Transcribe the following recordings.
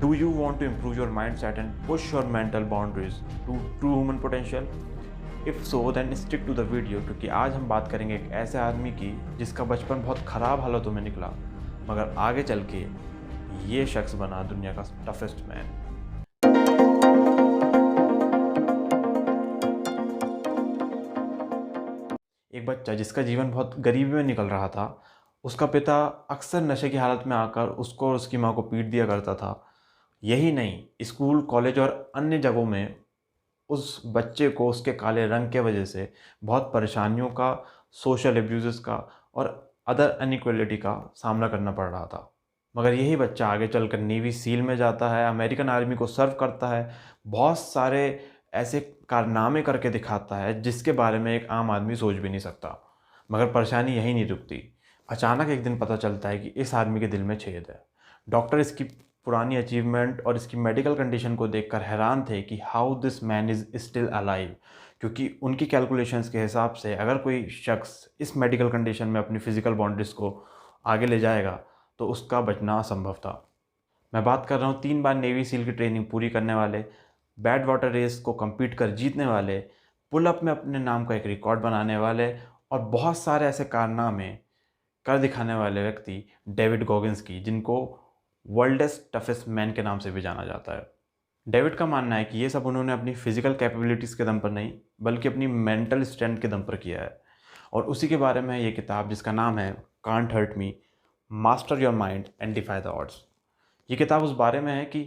Do you want to improve your mindset and push your mental boundaries to true human potential? If so, then stick to the video क्योंकि आज हम बात करेंगे एक ऐसे आदमी की जिसका बचपन बहुत ख़राब हालतों में निकला, मगर आगे चल के ये शख्स बना दुनिया का टफेस्ट मैन। एक बच्चा जिसका जीवन बहुत गरीबी में निकल रहा था, उसका पिता अक्सर नशे की हालत में आकर उसको और उसकी माँ को पीट दिया करता था। यही नहीं, स्कूल, कॉलेज और अन्य जगहों में उस बच्चे को उसके काले रंग के वजह से बहुत परेशानियों का, सोशल अब्यूज़ेस का और अदर इनइक्वालिटी का सामना करना पड़ रहा था। मगर यही बच्चा आगे चलकर नेवी सील में जाता है, अमेरिकन आर्मी को सर्व करता है, बहुत सारे ऐसे कारनामे करके दिखाता है जिसके बारे में एक आम आदमी सोच भी नहीं सकता। मगर परेशानी यहीं नहीं रुकती। अचानक एक दिन पता चलता है कि इस आदमी के दिल में छेद है। डॉक्टर इसकी पुरानी अचीवमेंट और इसकी मेडिकल कंडीशन को देखकर हैरान थे कि how this man is still alive, क्योंकि उनकी कैलकुलेशंस के हिसाब से अगर कोई शख्स इस मेडिकल कंडीशन में अपनी फ़िज़िकल बाउंड्रीज़ को आगे ले जाएगा तो उसका बचना असंभव था। मैं बात कर रहा हूँ 3 बार नेवी सील की ट्रेनिंग पूरी करने वाले, बैड वाटर रेस को कम्पीट कर जीतने वाले, पुल अप में अपने नाम का एक रिकॉर्ड बनाने वाले और बहुत सारे ऐसे कारनामे कर दिखाने वाले व्यक्ति डेविड गॉगिन्स की, जिनको वर्ल्डेस्ट टफेस्ट मैन के नाम से भी जाना जाता है। डेविड का मानना है कि ये सब उन्होंने अपनी फ़िज़िकल कैपेबिलिटीज़ के दम पर नहीं, बल्कि अपनी मेंटल स्ट्रेंथ के दम पर किया है। और उसी के बारे में है ये किताब जिसका नाम है can't hurt me, master your mind and defy the odds. ये किताब उस बारे में है कि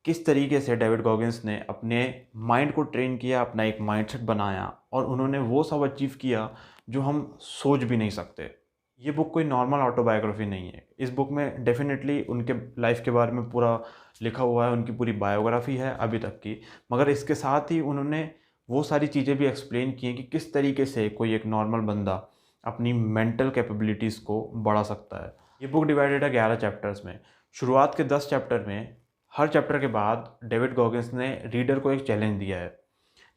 किस तरीके से डेविड गॉगिन्स ने अपने माइंड को ट्रेन किया, अपना एक माइंडसेट बनाया और उन्होंने वो सब अचीव किया जो हम सोच भी नहीं सकते। ये बुक कोई नॉर्मल ऑटोबायोग्राफी नहीं है। इस बुक में डेफिनेटली उनके लाइफ के बारे में पूरा लिखा हुआ है, उनकी पूरी बायोग्राफी है अभी तक की, मगर इसके साथ ही उन्होंने वो सारी चीज़ें भी एक्सप्लेन की हैं कि किस तरीके से कोई एक नॉर्मल बंदा अपनी मेंटल कैपेबिलिटीज़ को बढ़ा सकता है। ये बुक डिवाइडेड है 11 चैप्टर्स में। शुरुआत के 10 चैप्टर में हर चैप्टर के बाद डेविड गॉगिन्स ने रीडर को एक चैलेंज दिया है।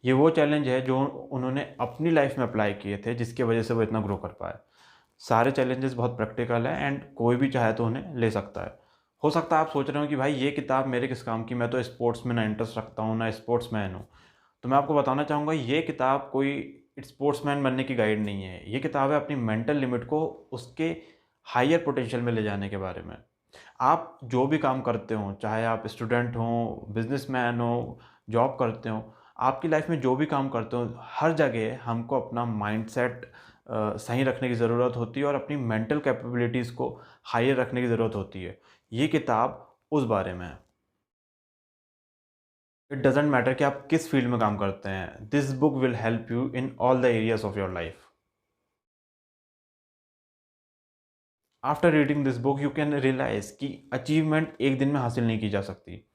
ये वो चैलेंज है जो उन्होंने अपनी लाइफ में अप्लाई किए थे, जिसकी वजह से वो इतना ग्रो कर पाए। सारे चैलेंजेस बहुत प्रैक्टिकल हैं एंड कोई भी चाहे तो उन्हें ले सकता है। हो सकता है आप सोच रहे हो कि भाई ये किताब मेरे किस काम की, मैं तो स्पोर्ट्स में ना इंटरेस्ट रखता हूँ, ना स्पोर्ट्समैन हूँ। तो मैं आपको बताना चाहूँगा ये किताब कोई स्पोर्ट्समैन बनने की गाइड नहीं है। ये किताब है अपनी मेंटल लिमिट को उसके हायर पोटेंशियल में ले जाने के बारे में। आप जो भी काम करते हो, चाहे आप स्टूडेंट हो, बिजनेसमैन हो, जॉब करते हो, आपकी लाइफ में जो भी काम करते हो, हर जगह हमको अपना माइंडसेट सही रखने की ज़रूरत होती है और अपनी मेंटल कैपेबिलिटीज़ को हायर रखने की ज़रूरत होती है। ये किताब उस बारे में है। इट डज़न्ट मैटर कि आप किस फील्ड में काम करते हैं, this book will help you in all the areas of your life. After reading this book you can realize कि अचीवमेंट एक दिन में हासिल नहीं की जा सकती।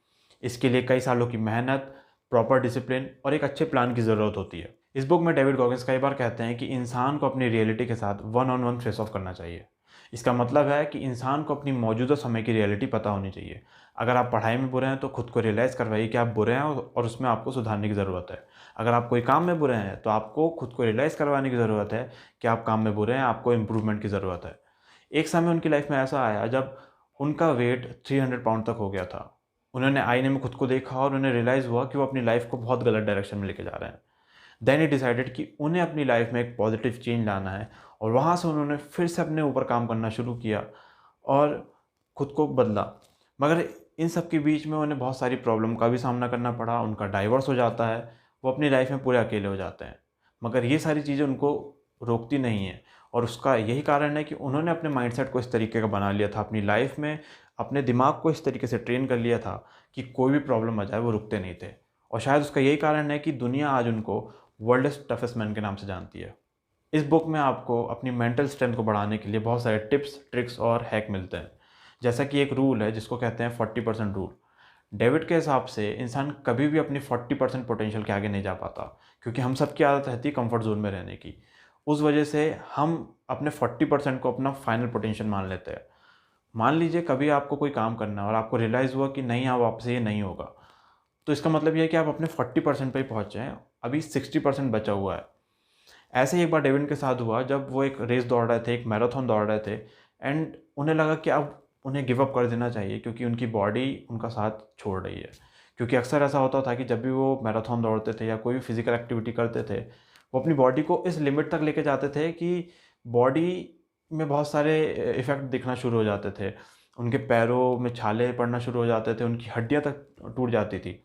इसके लिए कई सालों की मेहनत, प्रॉपर डिसिप्लिन और एक अच्छे प्लान की ज़रूरत होती है। इस बुक में डेविड गॉगिन्स कई बार कहते हैं कि इंसान को अपनी रियलिटी के साथ one on one face of करना चाहिए। इसका मतलब है कि इंसान को अपनी मौजूदा समय की रियलिटी पता होनी चाहिए। अगर आप पढ़ाई में बुरे हैं तो खुद को रियलाइज़ करवाइए कि आप बुरे हैं और उसमें आपको सुधारने की ज़रूरत है। अगर आप कोई काम में बुरे हैं तो आपको खुद को रियलाइज़ करवाने की ज़रूरत है कि आप काम में बुरे हैं, आपको इम्प्रूवमेंट की ज़रूरत है। एक समय उनकी लाइफ में ऐसा आया जब उनका वेट 300 पाउंड तक हो गया था। उन्होंने आईने में खुद को देखा और उन्हें रियलाइज़ हुआ कि वो अपनी लाइफ को बहुत गलत डायरेक्शन में लेके जा रहे हैं। देन ही डिसाइडेड कि उन्हें अपनी लाइफ में एक पॉजिटिव चेंज लाना है और वहाँ से उन्होंने फिर से अपने ऊपर काम करना शुरू किया और खुद को बदला। मगर इन सब के बीच में उन्हें बहुत सारी प्रॉब्लम का भी सामना करना पड़ा। उनका डाइवोर्स हो जाता है, वो अपनी लाइफ में पूरे अकेले हो जाते हैं। मगर ये सारी चीज़ें उनको रोकती नहीं हैं और उसका यही कारण है कि उन्होंने अपने माइंडसेट को इस तरीके का बना लिया था, अपनी लाइफ में अपने दिमाग को इस तरीके से ट्रेन कर लिया था कि कोई भी प्रॉब्लम आ जाए वो रुकते नहीं थे। और शायद उसका यही कारण है कि दुनिया आज उनको वर्ल्ड्स टफेस्ट मैन के नाम से जानती है। इस बुक में आपको अपनी मेंटल स्ट्रेंथ को बढ़ाने के लिए बहुत सारे टिप्स, ट्रिक्स और हैक मिलते हैं। जैसा कि एक रूल है जिसको कहते हैं 40% रूल। डेविड के हिसाब से इंसान कभी भी अपनी 40% पोटेंशियल के आगे नहीं जा पाता, क्योंकि हम सबकी आदत रहती है कंफर्ट जोन में रहने की। उस वजह से हम अपने 40% को अपना फाइनल पोटेंशियल मान लेते हैं। मान लीजिए कभी आपको कोई काम करना है और आपको रियलाइज़ हुआ कि नहीं, अब आपसे ये नहीं होगा, तो इसका मतलब ये है कि आप अपने 40% पे ही पहुँचे हैं, अभी 60% बचा हुआ है। ऐसे ही एक बार डेविड के साथ हुआ जब वो एक रेस दौड़ रहे थे, एक मैराथन दौड़ रहे थे एंड उन्हें लगा कि अब उन्हें गिव अप कर देना चाहिए, क्योंकि उनकी बॉडी उनका साथ छोड़ रही है। क्योंकि अक्सर ऐसा होता था कि जब भी वो मैराथन दौड़ते थे या कोई भी फिजिकल एक्टिविटी करते थे, वो अपनी बॉडी को इस लिमिट तक लेके जाते थे कि बॉडी में बहुत सारे इफ़ेक्ट दिखना शुरू हो जाते थे। उनके पैरों में छाले पड़ना शुरू हो जाते थे, उनकी हड्डियाँ तक टूट जाती थी।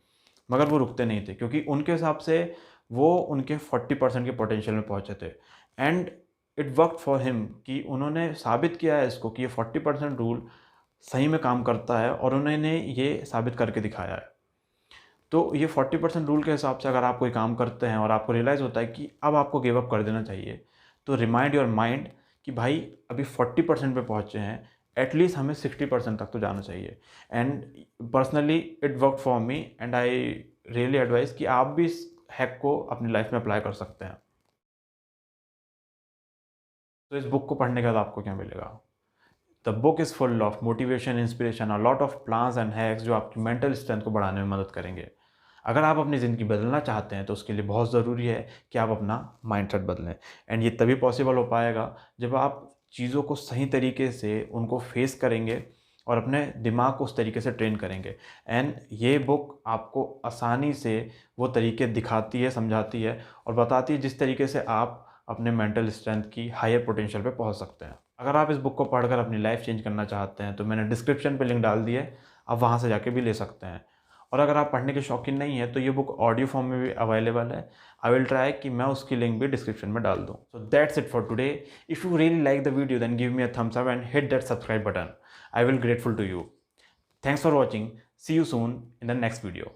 मगर वो रुकते नहीं थे, क्योंकि उनके हिसाब से वो उनके 40% के पोटेंशियल में पहुँचे थे। And it worked for him, कि उन्होंने साबित किया है इसको कि ये 40% रूल सही में काम करता है, और उन्होंने ये साबित करके दिखाया है। तो ये 40% रूल के हिसाब से अगर आप कोई काम करते हैं और आपको रियलाइज़ होता है कि अब आपको गिव अप कर देना चाहिए, तो रिमाइंड योर माइंड कि भाई अभी 40% पे पहुँचे हैं, एटलीस्ट हमें 60% तक तो जाना चाहिए। And personally it work for me, and I really advice कि आप भी इस हैक को अपनी लाइफ में अप्लाई कर सकते हैं। तो इस बुक को पढ़ने के बाद आपको क्या मिलेगा? The book is full of motivation, inspiration और lot of plans and hacks जो आपकी मेंटल स्ट्रेंथ को बढ़ाने में मदद करेंगे। अगर आप अपनी ज़िंदगी बदलना चाहते हैं तो उसके लिए बहुत ज़रूरी है कि आप अपना माइंडसेट बदलें। एंड ये तभी पॉसिबल हो पाएगा जब आप चीज़ों को सही तरीके से उनको फेस करेंगे और अपने दिमाग को उस तरीके से ट्रेन करेंगे। एंड ये बुक आपको आसानी से वो तरीके दिखाती है, समझाती है और बताती है जिस तरीके से आप अपने मेंटल स्ट्रेंथ की हायर पोटेंशियल पे पहुंच सकते हैं। अगर आप इस बुक को पढ़कर अपनी लाइफ चेंज करना चाहते हैं तो मैंने डिस्क्रिप्शन पे लिंक डाल दी है, आप वहाँ से जाके भी ले सकते हैं। और अगर आप पढ़ने के शौकीन नहीं है तो ये बुक ऑडियो फॉर्म में भी अवेलेबल है। आई विल ट्राई कि मैं उसकी लिंक भी डिस्क्रिप्शन में डाल दूँ। So that's it for today. If you really like the video then give me a thumbs up and hit that subscribe button. I will grateful to you. Thanks for watching. See you soon in the next video.